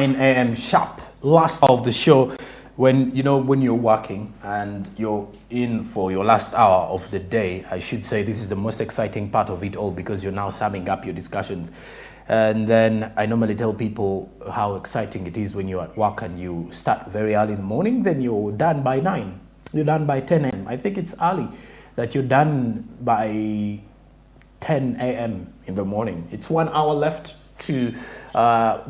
9 a.m. sharp, last of the show. When you're working and you're in for your last hour of the day, I should say this is the most exciting part of it all, because you're now summing up your discussions. And then I normally tell people how exciting it is when you're at work and you start very early in the morning, then you're done by 9, you're done by 10 a.m. I think it's early that you're done by 10 a.m. in the morning. It's 1 hour left to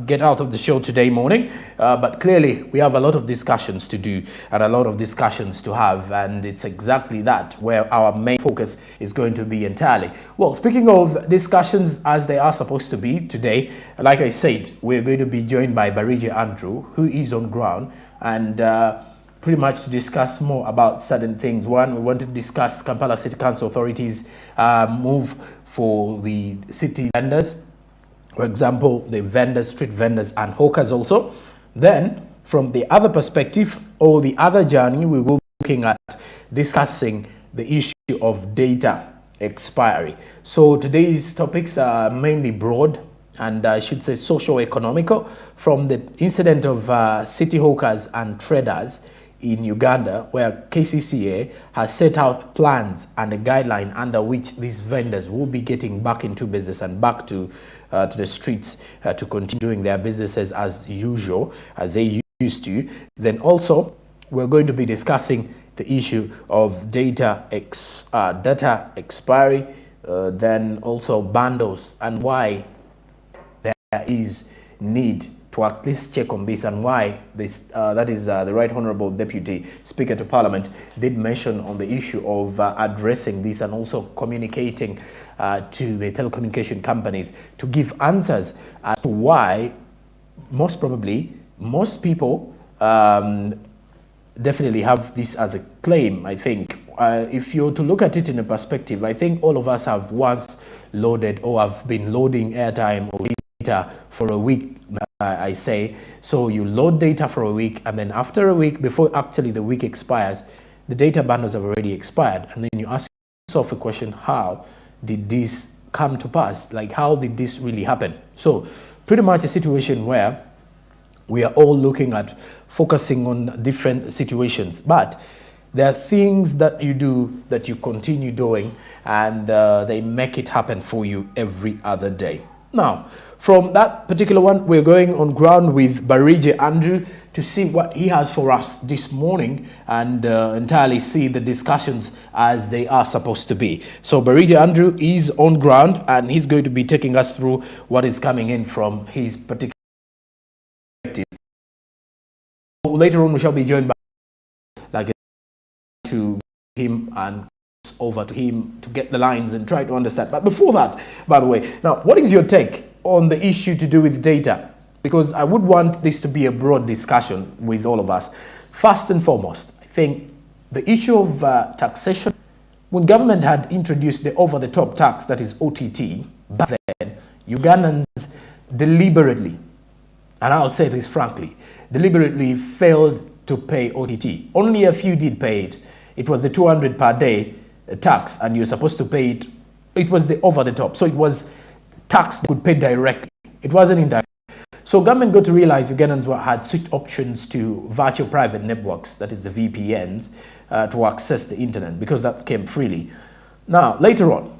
get out of the show today morning, but clearly we have a lot of discussions to do and a lot of discussions to have, and it's exactly that where our main focus is going to be entirely. Well, speaking of discussions as they are supposed to be today, like I said, we're going to be joined by Barige Andrew, who is on ground, and pretty much to discuss more about certain things. One, we want to discuss Kampala City Council Authorities move for the city vendors, for example, the vendors, street vendors and hawkers also. Then from the other perspective or the other journey, we will be looking at discussing the issue of data expiry. So today's topics are mainly broad and I should say socio-economical, from the incident of city hawkers and traders in Uganda, where KCCA has set out plans and a guideline under which these vendors will be getting back into business and back to the streets to continue doing their businesses as usual, as they used to. Then also we're going to be discussing the issue of data expiry, then also bundles, and why there is need to at least check on this, and why this that is the Right Honourable Deputy Speaker to Parliament did mention on the issue of addressing this and also communicating to the telecommunication companies to give answers as to why most probably most people definitely have this as a claim. I think if you're to look at it in a perspective, I think all of us have once loaded or have been loading airtime or data for a week, I say. So you load data for a week, and then after a week, before actually the week expires, the data bundles have already expired, and then you ask yourself a question: how did this come to pass? Like, how did this really happen? So pretty much a situation where we are all looking at focusing on different situations, but there are things that you do that you continue doing, and they make it happen for you every other day. Now, from that particular one, we're going on ground with Barige Andrew to see what he has for us this morning and entirely see the discussions as they are supposed to be. So Barige Andrew is on ground and he's going to be taking us through what is coming in from his particular perspective. Later on, we shall be joined by to him and over to him to get the lines and try to understand. But before that, by the way, now what is your take on the issue to do with data? Because I would want this to be a broad discussion with all of us. First and foremost, I think the issue of taxation, when government had introduced the over-the-top tax, that is OTT, back then, Ugandans deliberately, and I'll say this frankly, deliberately failed to pay OTT. Only a few did pay it. It was the 200 per day tax, and you're supposed to pay it. It was the over the top, so it was tax that could pay directly. It wasn't indirect. So government got to realize Ugandans had switched options to virtual private networks, that is the VPNs, to access the internet, because that came freely. Now later on,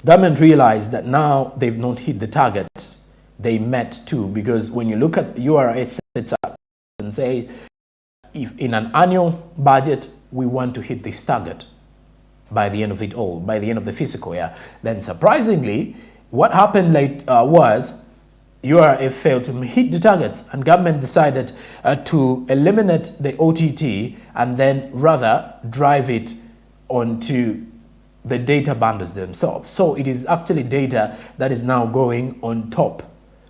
government realized that now they've not hit the targets they met too, because when you look at URA sets up and say, if in an annual budget we want to hit this target by the end of it all, by the end of the fiscal year, then surprisingly, what happened was URA failed to hit the targets, and government decided to eliminate the OTT and then rather drive it onto the data bundles themselves. So it is actually data that is now going on top.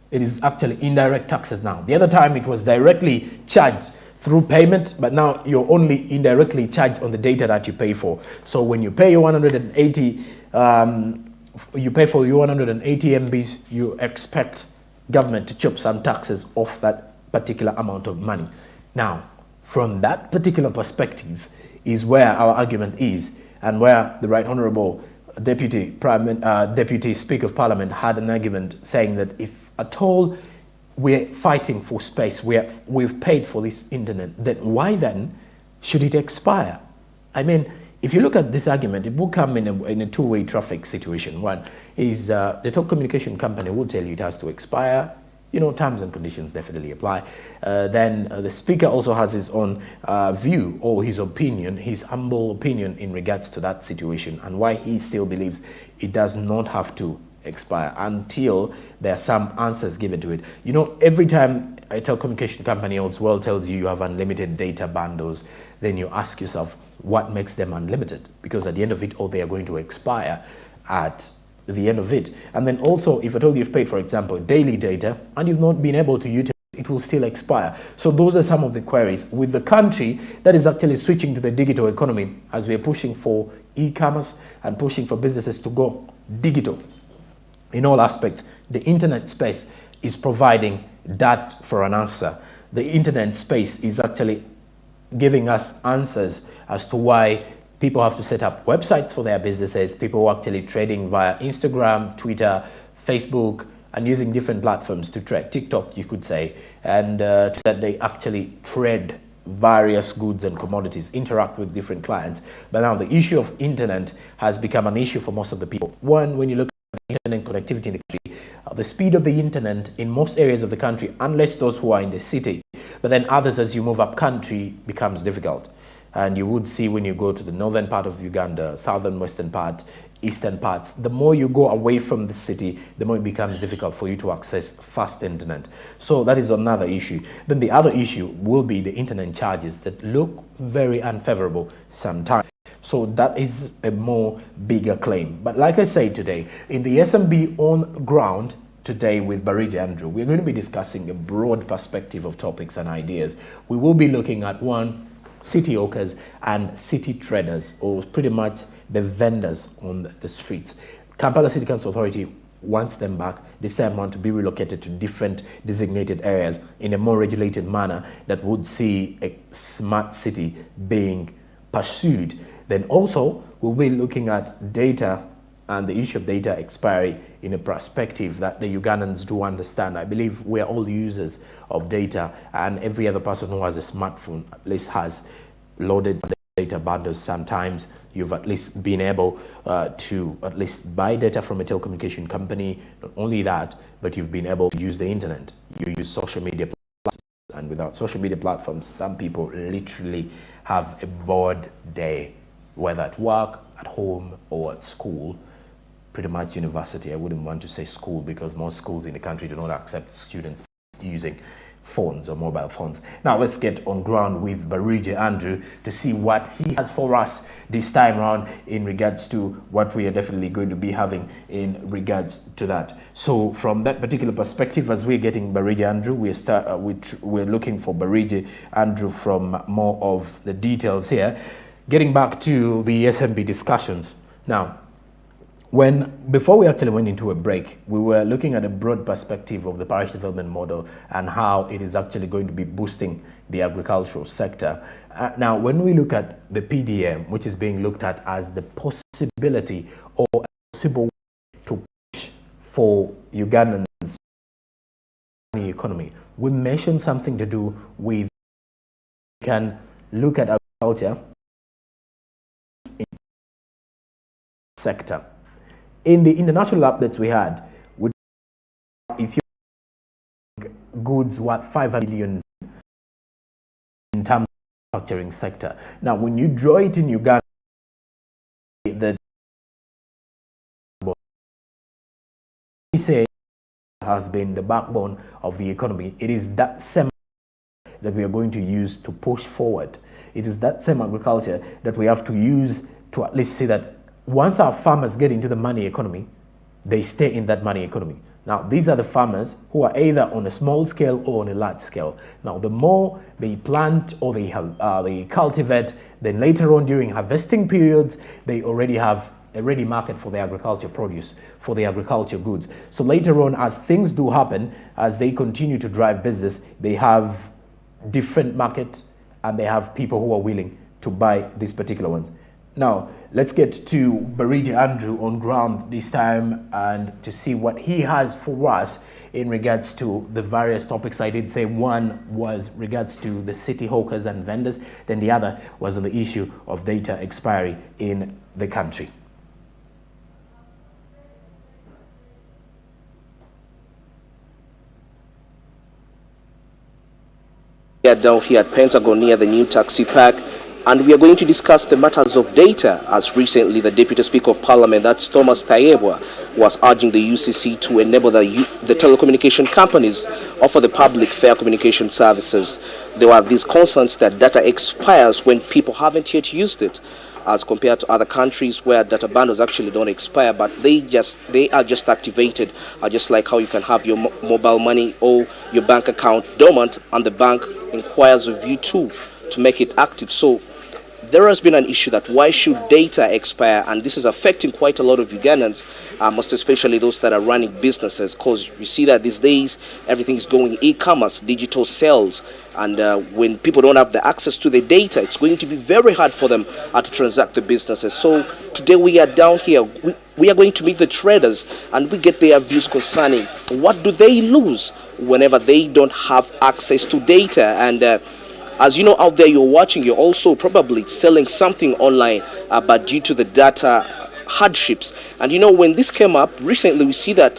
It is actually indirect taxes now. The other time it was directly charged through payment, but now you're only indirectly charged on the data that you pay for. So when you pay your 180, you pay for your 180 MBs, you expect government to chop some taxes off that particular amount of money. Now, from that particular perspective is where our argument is, and where the Right Honourable Deputy Speaker of Parliament had an argument saying that if at all we're fighting for space, we've paid for this internet, then why then should it expire? I mean, if you look at this argument, it will come in a two-way traffic situation. One is the telecommunication company will tell you it has to expire. You know, terms and conditions definitely apply. Then the speaker also has his own view or his opinion, his humble opinion in regards to that situation and why he still believes it does not have to expire until there are some answers given to it. You know, every time a telecommunication company as well tells you you have unlimited data bundles, then you ask yourself what makes them unlimited, because at the end of it all they are going to expire at the end of it. And then also, if at all you've paid, for example, daily data and you've not been able to utilize it, will still expire. So those are some of the queries with the country that is actually switching to the digital economy, as we are pushing for e-commerce and pushing for businesses to go digital in all aspects. The internet space is providing that for an answer. The internet space is actually giving us answers as to why people have to set up websites for their businesses. People are actually trading via Instagram, Twitter, Facebook, and using different platforms to trade. TikTok, you could say, and that they actually trade various goods and commodities, interact with different clients. But now the issue of internet has become an issue for most of the people. One, when you look at internet connectivity in the country, the speed of the internet in most areas of the country, unless those who are in the city, but then others as you move up country, becomes difficult. And you would see when you go to the northern part of Uganda, southern western part, eastern parts, the more you go away from the city, the more it becomes difficult for you to access fast internet. So that is another issue. Then the other issue will be the internet charges that look very unfavorable sometimes. So that is a more bigger claim. But like I say today, in the SMB on ground, today with Barigi Andrew, we're going to be discussing a broad perspective of topics and ideas. We will be looking at one, city hawkers and city traders, or pretty much the vendors on the streets. Kampala City Council Authority wants them back. This time want to be relocated to different designated areas in a more regulated manner that would see a smart city being pursued. Then also we'll be looking at data and the issue of data expiry in a perspective that the Ugandans do understand. I believe we're all users of data, and every other person who has a smartphone at least has loaded data bundles. Sometimes you've at least been able to at least buy data from a telecommunication company. Not only that, but you've been able to use the internet. You use social media platforms, and without social media platforms, some people literally have a bored day, whether at work, at home, or at school. Pretty much university. I wouldn't want to say school, because most schools in the country do not accept students using phones or mobile phones. Now let's get on ground with Barigi Andrew to see what he has for us this time around in regards to what we are definitely going to be having in regards to that. So from that particular perspective, as we're getting Barigi Andrew, we're looking for Barigi Andrew from more of the details here. Getting back to the SMB discussions now. Before we actually went into a break, we were looking at a broad perspective of the parish development model and how it is actually going to be boosting the agricultural sector. Now, when we look at the PDM, which is being looked at as the possibility or a possible way to push for Ugandan's economy, we mentioned something to do with, we can look at agriculture in sector. In the international updates we had, with Ethiopia goods worth 500 billion in terms of the manufacturing sector. Now, when you draw it in Uganda, the say has been the backbone of the economy. It is that same that we are going to use to push forward. It is that same agriculture that we have to use to at least see that once our farmers get into the money economy, they stay in that money economy. Now, these are the farmers who are either on a small scale or on a large scale. Now, the more they plant or they cultivate, then later on during harvesting periods, they already have a ready market for the agriculture produce, for the agriculture goods. So later on, as things do happen, as they continue to drive business, they have different markets and they have people who are willing to buy these particular ones. Now, let's get to Barigi Andrew on ground this time and to see what he has for us in regards to the various topics. I did say one was regards to the city hawkers and vendors, then the other was on the issue of data expiry in the country. Down here at Pentagon near the new taxi park, and we are going to discuss the matters of data, as recently the Deputy Speaker of Parliament, that's Thomas Tayebwa, was urging the UCC to enable the telecommunication companies offer the public fair communication services. There are these concerns that data expires when people haven't yet used it, as compared to other countries where data bundles actually don't expire, but they are just activated, just like how you can have your mobile money or your bank account dormant and the bank inquires of you too to make it active. So there has been an issue that why should data expire, and this is affecting quite a lot of Ugandans, most especially those that are running businesses, because you see that these days everything is going e-commerce, digital sales, and when people don't have the access to the data, it's going to be very hard for them to transact the businesses. So today we are down here, we are going to meet the traders and we get their views concerning what do they lose whenever they don't have access to data. And as you know, out there you're watching, you're also probably selling something online, but due to the data hardships. And you know, when this came up recently, we see that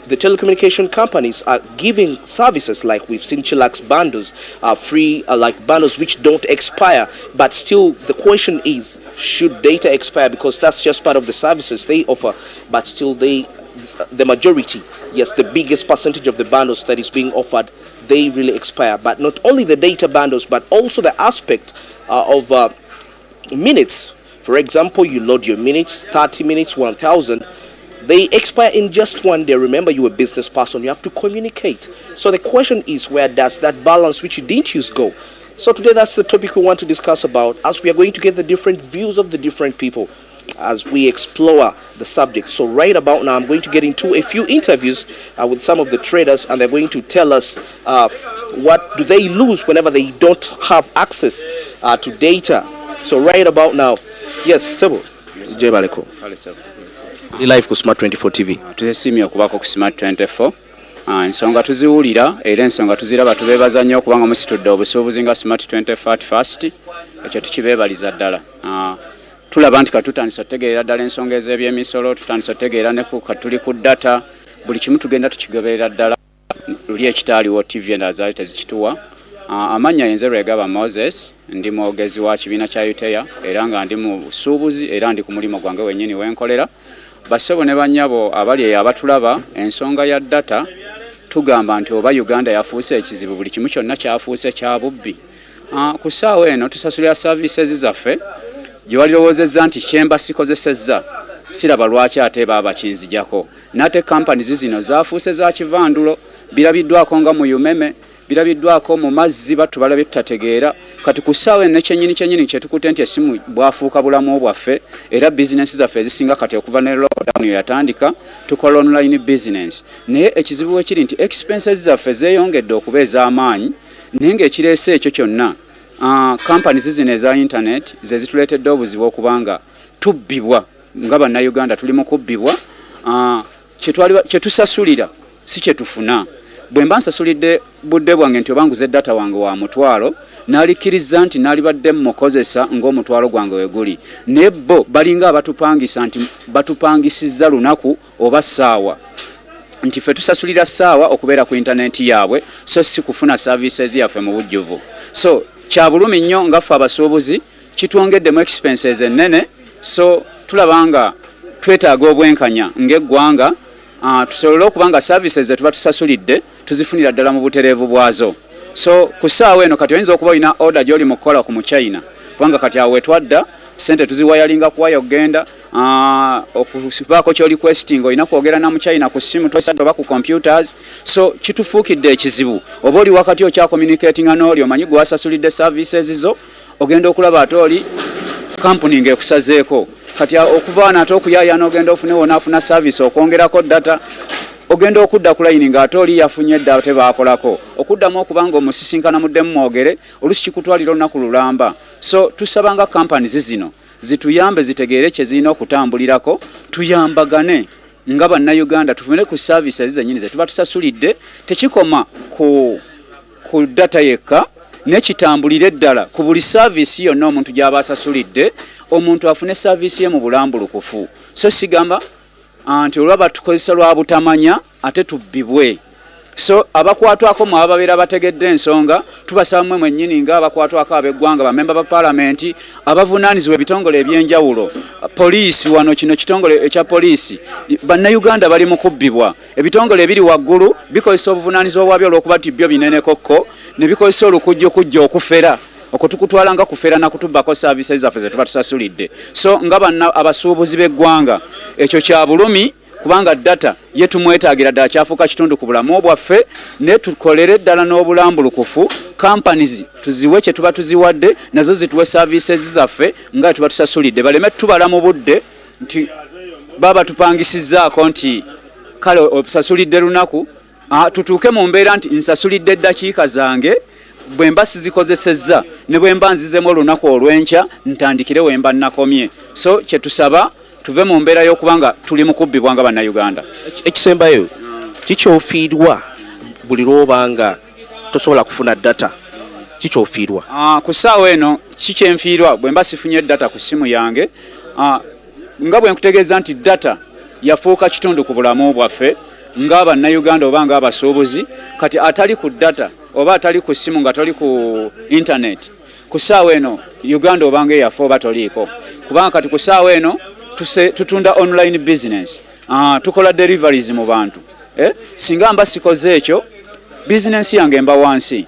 the telecommunication companies are giving services like we've seen Chillax bundles, free like bundles which don't expire. But still, the question is, should data expire? Because that's just part of the services they offer. But still, the majority, yes, the biggest percentage of the bundles that is being offered, they really expire. But not only the data bundles, but also the aspect of minutes. For example, you load your minutes, 30 minutes, 1,000. They expire in just one day. Remember, you're a business person. You have to communicate. So the question is, where does that balance which you didn't use go? So today, that's the topic we want to discuss about, as we are going to get the different views of the different people as we explore the subject. So right about now, I'm going to get into a few interviews with some of the traders, and they're going to tell us what do they lose whenever they don't have access to data. So right about now, yes, Sebo. Jebaleko. Live ku Smart 24 TV. Tuzesimye okubako ku Smart 24. Ensonga tuziwulira era ensonga tuziraba tubeebaza nnyo kubanga musitudde obusuubuzi nga Smart 24 at first. Ekyo tukibeebaliza ddala. Tulaba nti katutandisa otegeera ddala ensonga ez'ebyemisolo, tutandisa otegeera ne ku katuli ku data, buli kimu tugenda tukigoberera ddala. Luli ekitaaliwo TV endazaali tezikituwa. Amanya yenze Lwegaba Moses, ndi mwogezi wa kibiina kya UTEA era nga ndi mu busuubuzi era ndi ku mulimu gwange wennyini wenkolera. Bassebo ne bannyabo abali abatulaba, ensonga ya data tugamba nti oba Uganda yafuuse ekizibu, buli kimu kyonna kyafuuse kya bubbi. Ku ssaawa eno tusasulira services zaffe gye walirowoozezza nti kyemba sikozesezza siraba lwaki ate baba kinzijako. Nate companies zino zaafuuse za kivandulo, birabiddwako nga mu Umeme, birabiddwako mu mazzi batu balabye tutategeera. Kati ku ssaawa eno kyennyini kyetukute nti essimu bwafuuka bulamu bwaffe, era bizinesi zaffe ezisinga kati okuva ne lockdown yatandika tukola online business. Naye ekizibu ekiri nti expenses zaffe zeeyongedde okuba ez'amaanyi, naye ng'ekireese ekyo kyonna companies zino eza internet ze zituleetedde obuzibu okubanga tubbibwa nga bannayuganda tuli mu kubbibwa. Kyetusasulira si kyetufuna. Bwe mba nsasulidde budde bwange nti obanguze data wange wa mutwalo, naalikkiriza nti naalibadde mukozesa ng'omutwalo gwange we guli. Naye bo balinga abatupangisa nti batupangisizza lunaku oba ssaawa, nti ffe tusasulira ssaawa okubeera ku intaneti yaabwe, so si kufuna services yaffe mu bujjuvu. So kya bulumi nnyo nga ffe abasuubuzi kitwongeddemu expenses ennene. So tulaba nga twetaaga obwenkanya ng'eggwanga tusobole okuba nga services ze tuba tusasulidde tuzifunira ddala mu butereevu bwazo. So ku ssaawa eno kati oyinza okuba olina order gy'oli mu kukola ku Muchina, kubanga kati awo wetwadda sente tuziwayalinga kuwayo ogenda okubaako ky'oli questing, olina kwogera na Muchina ku simu oba ku computers. So kitufuukidde ekizibu. Oba oli wakati okya communicatinga n'oli omanyi gwe wasasulidde services zo, ogenda okulaba ate oli company ng'ekusazeeko. Kati okuva ate okuyaayana ogenda ofune wonaafuna service okwongerako data, ogenda okudda ku line ng'ate oli yafunye edda tebaakolako, okuddamu okubanga omusisinkana muddemu mwogere, olusi kikutwalira olunaku lulamba. So tusabanga companies zino zituyambe zitegeere kye zirina okutambulirako, tuyambagane nga bannayuganda tufune ku services zennyini ze tuba tusasulidde tekikoma ku data yekka nekitambulira eddala ku buli service yonna omuntu gy'aba asasulidde omuntu afune service ye mu bulambulukufu so sigamba nti olwaba tukozesa lwa butamanya ate tubbibwe so abakwatwako mu ababeera bategedde ensonga tubasaba mmwe mwennyini nga abakwatwako ab'eggwanga bamemba ba paalamenti abavunaanizibwa ebitongole ebyenjawulo poliisi wano kino kitongole ekya poliisi bannayuganda bali mu kubbibwa ebitongole ebiri waggulu bikozesa obuvunaanyizibwa bwabyo olw'okuba ti byo binenekokko ne bikozesa olukujjukujja okufera okutukutwala nga kufera nakutubbako services zaffe ze tuba tusasulidde so nga abasuubuzi b'eggwanga ekyo kya bulumi kubanga data ye tumwetaagira ddala kyafuuka kitundu ku bulamu bwaffe ne tukolere ddala n'obulambulukufu companies tuziwe kye tuba tuziwadde nazo zituwe services zaffe nga tuba tusasulidde baleme tubala mu budde nti baba tupangisizaako nti kale osasulidde lunaku tutuuke mu mbeera nti nsasulidde eddakiika zange bwe mba sizikozesezza ne bwe mba nzizemu olunaku olw'enkya ntandikire we mba nakomye so kye tusaba tuve mu mbeera y'okubanga tuli mu kubbibwa nga bannayuganda ekisembayo kikyofiirwa buli lw'obanga tosobola kufuna data kikyofiirwa ku ssaawa eno kikyenfiirwa bwe mba sifunye data ku ssimu yange nga bwe nkutegeeza nti data yafuuka kitundu ku bulamu bwaffe nga bannayuganda oba nga abasuubuzi kati atali ku data oba atali ku ssimu nga toli ku internet ku ssaawa eno uganda obanga eyaffe oba toliiko kubanga kati ku ssaawa eno tutunda online business tukola deliveries mu bantu singa mba sikoze ekyo business yange mba wansi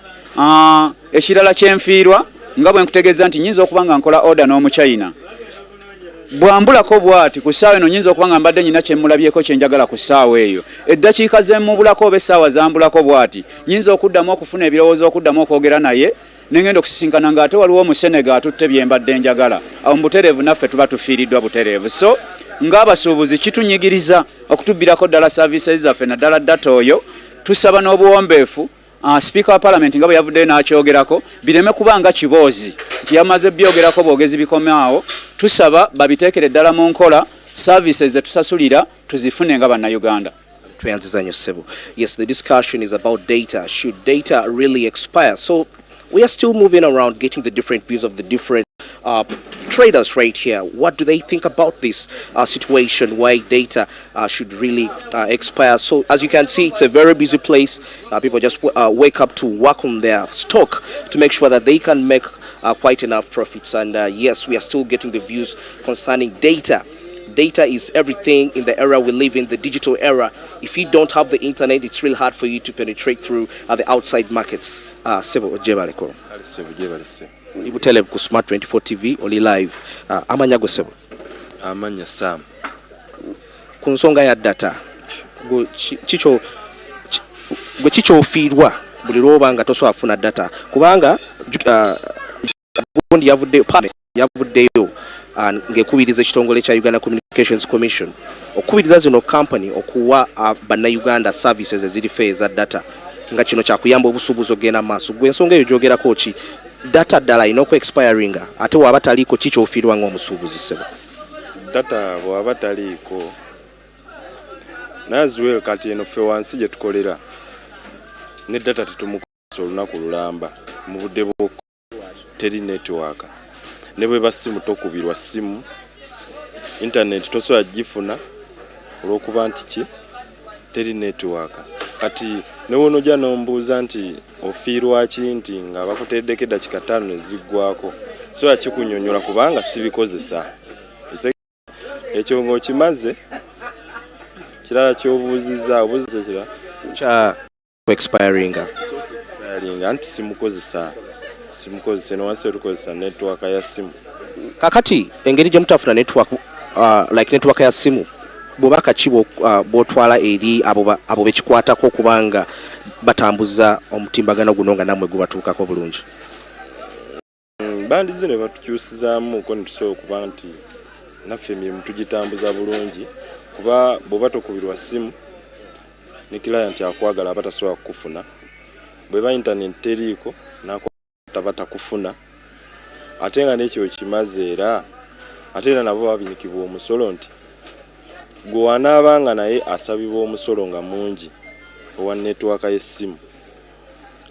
ekirala kyenfiirwa nga bwe nkutegeeza nti nyinza okuba nga nkola order n'omuchina bwambulako bwati ku ssaawa eno nyinza okuba nga mbadde nyina kyemmulabyeko kyenjagala ku ssaawa eyo eddakiika zemmubulako oba essaawa zambulako bwati nyinza okuddamu okufuna ebirowoozo okuddamu okwogera naye nengenda okusisinkana ng'ate waliwo omusenega atutte byembadde njagala awo mubutereevu naffe tuba tufiiriddwa butereevu so ng'abasuubuzi kitunyigiriza okutubbirako ddala services zaffe naddala data oyo tusaba n'obuwombeefu Speaker wa Parliament nga bwe yavuddeyo n'akyogerako bireme kuba nga kiboozi nti yamaze byogerako bwogezi bikomaawo tusaba babiteekere ddala mu nkola services ze tusasulira tuzifune nga bannayuganda. Yes, the discussion is about data. Should data really expire? So we are still moving around getting the different views of the different traders right here. What do they think about this situation, why data should really expire? So as you can see, it's a very busy place. People just wake up to work on their stock to make sure that they can make quite enough profits. And yes, we are still getting the views concerning data. Data is everything in the era we live in, the digital era. If you don't have the internet, it's really hard for you to penetrate through the outside markets. Sebo Jebaleko. Ibutelev ku Smart 24 TV oli live. Amanya go Sebo. Amanya Sam. Ku nsonga ya data. Go chicho feedwa buli lw'obanga tosobola afuna data. Kubanga gundi yavuddeyo ngekubiriza ekitongole kya Uganda Communications Commission okubiriza zino company okuwa bannayuganda services eziri fair eza data nga kino kyakuyamba obusuubuzi ogenda maaso gwe ensonga eyo gyogerako ki data ddala ina oku expiring ate waba taliiko ki kyofiirwa ng'omusuubuzi sebo data bwaba taliiko naziwe kati eno ffe wansi gye tukolera ne data tetumukozesa olunaku lulamba mu budde bw'oku teri network ne bwe basimu tokubirwa simu internet tosobola gifuna olw'okuba nti ki teri network kati ne wonojja nombuuza nti ofiirwa ki nti nga bakuteddeko eddakiika 5 neziggwako so kikunyonyola kubanga sibikozesa ekyo ng'okimaze kirala ky'obuuzizza obuuzi kyekira kya expiring anti simukozesa no wansi tukozesa network ya simu kakati engeri gye mutafuna network like network ya simu bw'obaka kibo bw'otwala eri abo bekikwatako kubanga batambuza omutimbagano guno nga namwe gubatuukako bulungi bandi zino batukyusizaamu ko netusobola okuba nti naffe emirimu tugitambuza bulungi kuba bw'oba tokubirwa simu ne client akwagala abatasobola kukufuna bweba internet teriiko batakufuna ate nga n'ekyo kimaze era ate era nabo babinikibwa omusolo nti gwe wanaabanga naye asabibwa omusolo nga mungi owa netiwaaka y'essimu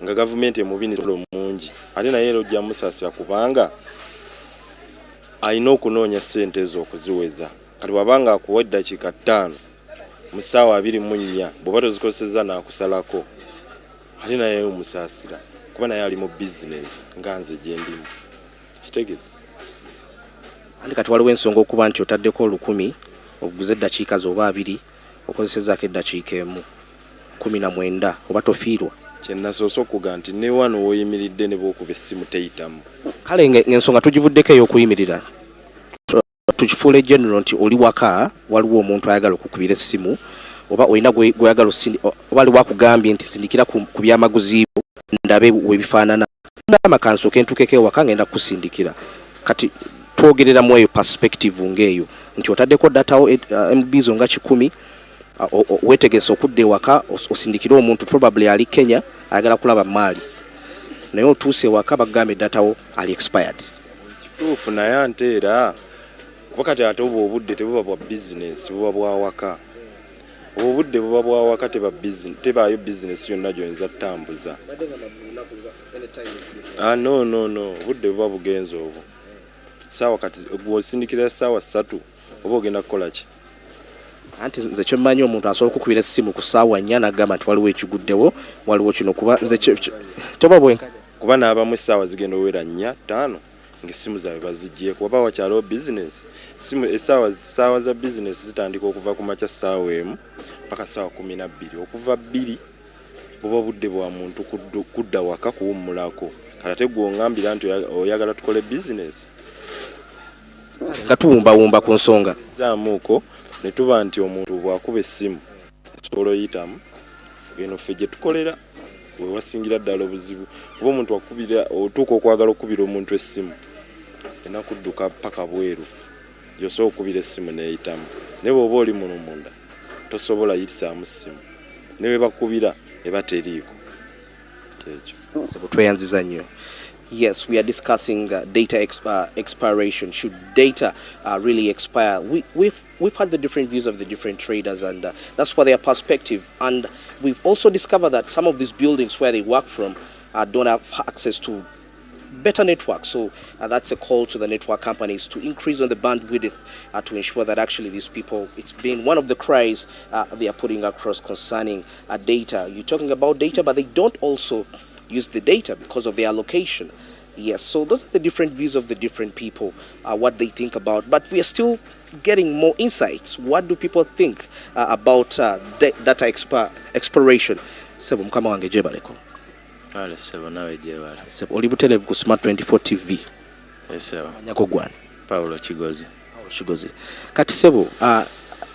nga gavumenti emubini solo mungi ate naye era ojja musaasira kubanga alina okunoonya ssente ezo okuziweza. Kati wabanga akuwa eddakiika 5 mu ssaawa 24 bw'oba tozikozesezza n'akusalako ate naye omusaasira kuba naye ali mu bizinesi nga nze gye ndimu kitegere. Andi kati waliwo ensonga okuba nti otaddeko 1000 oguze eddakiika zoba 2 okozesezzaako eddakiika 19 oba tofiirwa. Kyennasoose okuga nti ne wano w'oyimiridde ne bw'okuba essimu teyitamu. Kale ng'ensonga tugivuddeko ey'okuyimirira tukifuule general nti oli waka waliwo omuntu ayagala okukubira essimu oba olina gweyagala oba aliwo akugambye nti sindikira ku byamaguzi byo ndabe webifaanana amakanso kentukeko ewaka ngenda kukusindikira. Kati twogereramu eyo perspective ng'eyo nti otaddeko datawo MB zo nga 10 wetegese okudda ewaka osindikire omuntu probably ali Kenya ayagala kulaba maali naye otuuse ewaka bagambe datawo ali expired. Kituufu naye ate era wakati ate obudde tebuba bwa business buba bwa waka. Obudde buba bwa waka tebaayo business yonna gy'oyinza tambuza. No obudde buba bugenze obwo. Saawa kati gw'osindikira ssaawa 3 oba ogenda kukola ki? Anti nze kyemmanyi omuntu asobola okukubira essimu ku ssaawa 4 n'agamba nti waliwo ekiguddewo waliwo kino kuba nze toba bwenkanya kuba n'abamu essaawa zigenda owera 4-5 ng'essimu zaabwe bazigyeko waba wakyaliwo bizinesi essaawa za bizinesi zitandika okuva ku makya ssaawa 1 mpaka ssaawa 12 okuva 2 buba budde bwa muntu kudda waka kuwummulako. Kati ate gw'ongambira nti oyagala tukole bizinesi nga tuwumbawumba ku nsonga zaamuuko ne tuba nti omuntu bw'akuba essimu asobola oyitamu eno ffe gye tukolera we wasingira ddala obuzibu oba omuntu akubira otuuka okwagala okubira omuntu essimu ena kudduka paka bweru gy'osobola okubira essimu neeyitamu naye bw'oba oli muno munda tosobola yitisaamu ssimu ne bwe bakubira eba teriiko kyekyo. Tweyanziza nnyo. Yes, we are discussing data expiration. Should data really expire? We've had the different views of the different traders, and that's what their perspective. And we've also discovered that some of these buildings where they work from don't have access to better networks. So that's a call to the network companies to increase on the bandwidth to ensure that actually these people, it's been one of the cries they are putting across concerning data. You're talking about data, but they don't also use the data because of their location. Yes, so those are the different views of the different people, what they think about. But we are still getting more insights. What do people think about data expiration? Sebo mukama wange jebaleko. Ale sebo nawe jebala. Sebo oli butelevu ku Smart 24 TV. Sebo. Anyako gwana. Paulo Kigozi. Kati sebo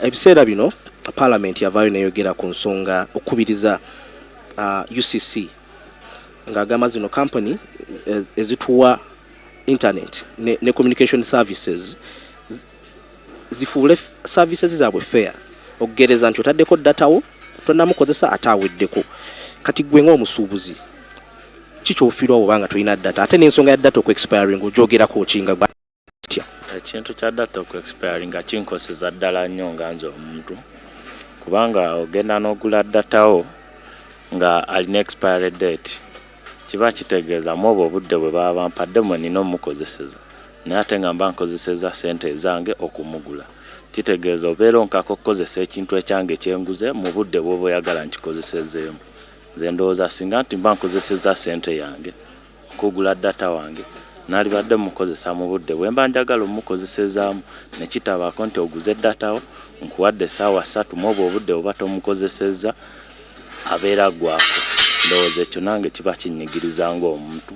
ebiseera bino Parliament yavaayo neyogera ku nsonga okubiriza UCC ng'agamba zino company ezituwa internet ne communication services zifuule services zaabwe fair okugereza nti otaddeko datawo tonnamukozesa ataaweddeko. Kati gwe ng'omusuubuzi kikyofiirwa obanga tolina data ate n'ensonga ya data oku-expiring ogyogerako okinga batya? Ekintu kya data oku-expiring kinkoseza ddala nnyo nga nze omuntu kubanga ogenda n'ogula datawo nga alina expiry date kiba kitegeeza mu obudde bwe baba bampaddemu nina omukozeseza naye ate nga mba nkozeseza ssente zange okumugula kitegeeza obeera onkako okukozesa ekintu ekyange ekyenguze mu budde bw'oba oyagala nkikozesezeemu. Nze ndowooza singa nti mba nkozeseza ssente yange okugula data wange naalibadde mukozesa mu budde bwe mba njagala omukozesezaamu ne kitabaako nti oguze datawo nkuwadde essaawa 3 mu obudde bw'oba tomukozesezza abeera gwako. Ndowooza ekyo nange kiba kinyigiriza ng'omuntu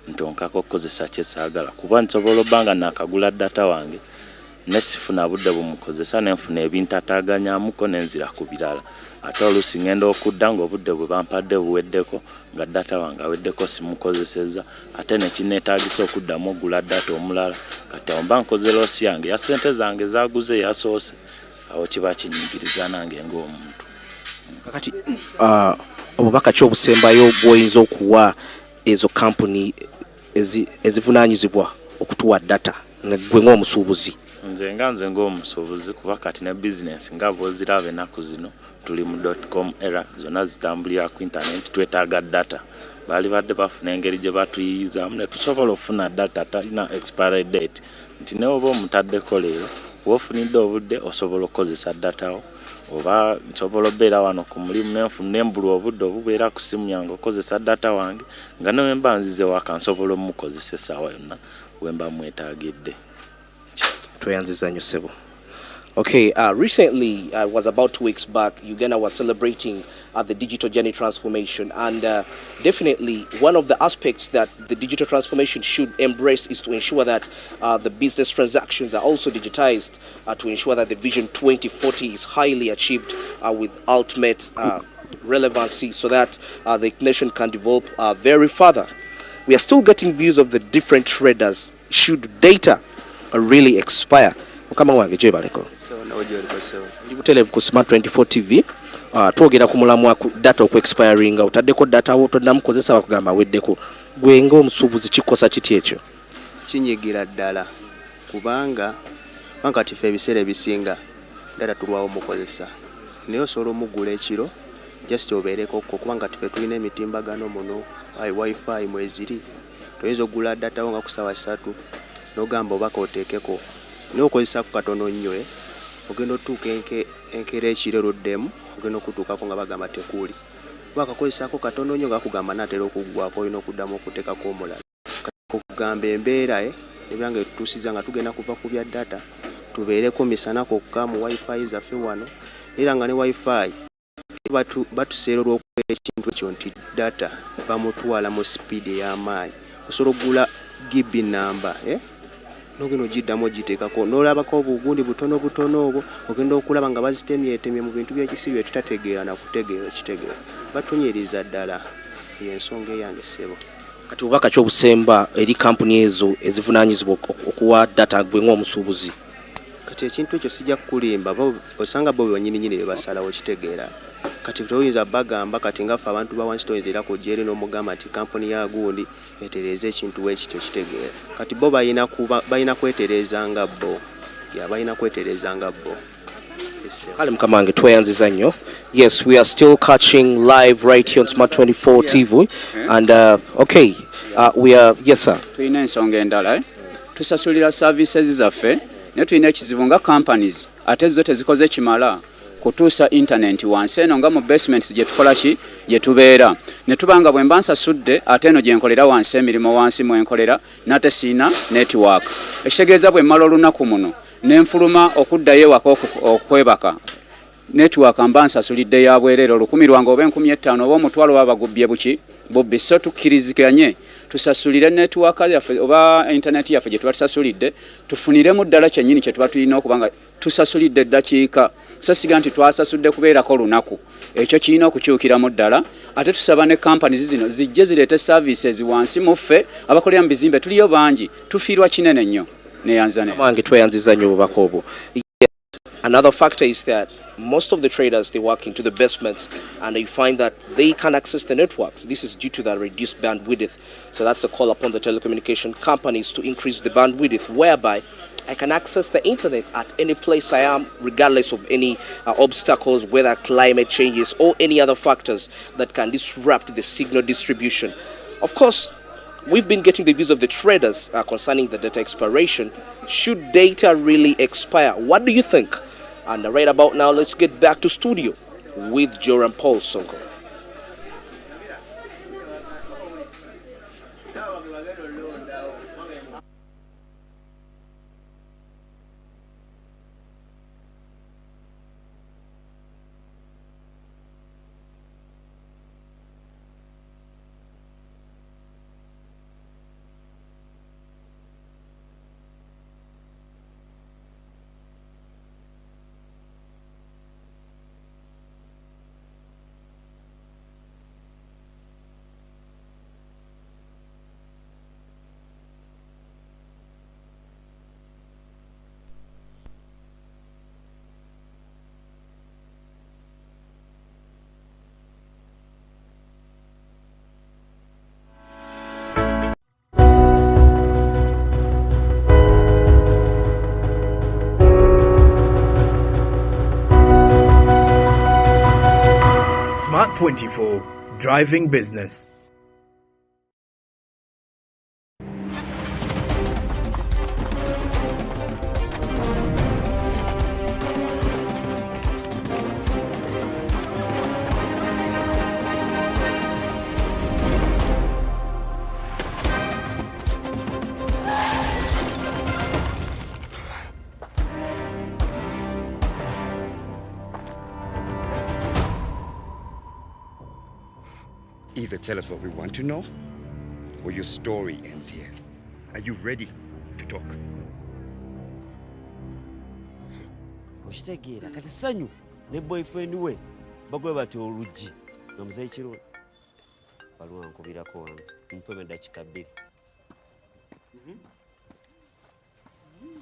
nti onkako okukozesa kyesaagala kuba nsobola obbanga naakagula data wange ne sifuna budde bumukozesa nenfuna ebintataaganyamuko nenzira ku birala ate oluusi ngenda okudda ng'obudde bwe bampadde buweddeko nga data wange aweddeko simukozeseza ate ne kinneetaagisa okuddamu ogula data omulala kati awo mba nkoze loosi yange ya ssente zange zaaguze yasoose awo kiba kinyigiriza nange ng'omuntu. Kati obubaka ki obusembayo bw'oyinza okuwa ezo company ezivunaanyizibwa okutuwa data nga gwe ng'omusuubuzi? nze ng'omusuubuzi kuba kati ne business nga bw'oziraba ennaku zino tuli mu .com era zonna zitambulira ku internet, twetaaga data. Baali badde bafuna engeri gye batuyizaamu ne tusobola okufuna data talina expiry date, nti ne oba omutaddeko leero w'ofunidde obudde osobola okukozesa data wo, oba nsobola obeera wano ku mulimu nembula obudde obubeera ku simu yange okozesa data wange nga ne wemba nzize waka nsobola omukozesa essaawa yonna wemba mwetaagidde. Tweyanziza nnyo ssebo. Okay, recently, was about 2 weeks back, Uganda was celebrating the digital journey transformation, and definitely one of the aspects that the digital transformation should embrace is to ensure that the business transactions are also digitized, to ensure that the Vision 2040 is highly achieved with ultimate relevancy, so that the nation can develop very further. We are still getting views of the different traders. Should data really expire? Mukama wange gyebaleko ndibutelevu ku Smart 24 TV. Twogera ku mulamwa ku data oku expiring, otaddeko data wo tonnamukozesa bakugamba weddeko. Gwe ng'omusuubuzi kikosa kiti ekyo? Kinyigira ddala kubanga kati ffe ebiseera ebisinga data tulwawo mukozesa, naye osobola omugula ekiro just obeereko kko, kubanga ffe tulina emitimbagano muno, wifi mweziri, toyinza okugula data wo nga ku ssaawa 3 n'ogamba obaka oteekeko n'okozesa ku katono nnyo, ogenda otuuka enkeera ekiro eruddemu ogenda okutuukako nga bagamba tekuli, bakakozesako katono nnyo nga kugamba naatera okuggwako, olina okuddamu okuteekako omulala. Okugamba embeera nebiranga etutuusiza nga tugenda kuva ku bya data tubeereko misana kokka mu wifi zaffe wano, era nga ne wifi batuseera olw'okubeera ekintu ekyo nti data bamutwala mu speed ey'amaanyi. Osobola okugula GB namba n'ogenda ogiddamu ogiteekako n'olabako obugundi butono obwo, ogenda okulaba nga bazitemyetemye mu bintu by'ekisi bye tutategeera na kutegeera ekitegeera. Batunyiriza ddala, y'ensonga eyange ssebo. Kati obubaka ki obusemba eri kampuni ezo ezivunaanyizibwa okuwa data gwe ng'omusuubuzi? Kati ekintu ekyo sijja kukulimba, osanga bo bennyini bye basalawo kitegeera. Kati toyinza bagamba kati ngaffe abantu bawansi toyinza era kujja n'omugamba nti kampuni ya gundi etereeza ekintu wekityo kitegeera. Kati bo balina kwetereeza nga bo. Balina kwetereeza nga bo. Kale mukama wange tweyanziza nnyo. Yes, we are still catching live right here on Smart 24 TV. And okay, we are, yes sir. Tulina ensonga endala, tusasulira services zaffe ne tulina ekizibu nga companies ate zo tezikoze kimala kutuusa internet wansi eno nga mu basements gye tukola ki gye tubeera ne tubanga bwe mba nsasudde ate eno gye nkolera wansi emirimo wansi mwe nkolera nate siina network. Ekitegeeza bwe mmala olunaku muno ne nfuluma okuddayo ewaka okwebaka network mba nsasulidde ya bwereere 10,000 lwange oba 15,000 oba omutwalo babagubbye buki bubbi. So tukkiriziganye tusasulire network yaffe oba internet yaffe gye tuba tusasulidde tufuniremu ddala kyennyini kye tuba tulina okubanga tusasulidde eddakiika, so siga nti twasasudde kubeerako olunaku. Ekyo kirina okukyukiramu ddala. Ate tusaba ne companies zino zijje zireete services wansi mu ffe abakolera mu bizimbe tuliyo bangi, tufiirwa kinene nnyo. Neyanzane wange tweyanziza nnyo obubaka obwo. Another factor is that most of the traders, they work into the basements and you find that they can't access the networks. This is due to the reduced bandwidth. So that's a call upon the telecommunication companies to increase the bandwidth, whereby I can access the internet at any place I am, regardless of any obstacles, whether climate changes or any other factors that can disrupt the signal distribution. Of course, we've been getting the views of the traders concerning the data expiration. Should data really expire? What do you think? And right about now, let's get back to studio with Joram Paul Sonko. 24, driving business. Either tell us what we want to know, or your story ends here. Are you ready to talk? Oshitegeera kati sanyu ne boyfriend we bagwe bati oluji nga muzeyi kirungi balwankubirako wano mumpe dakika 2.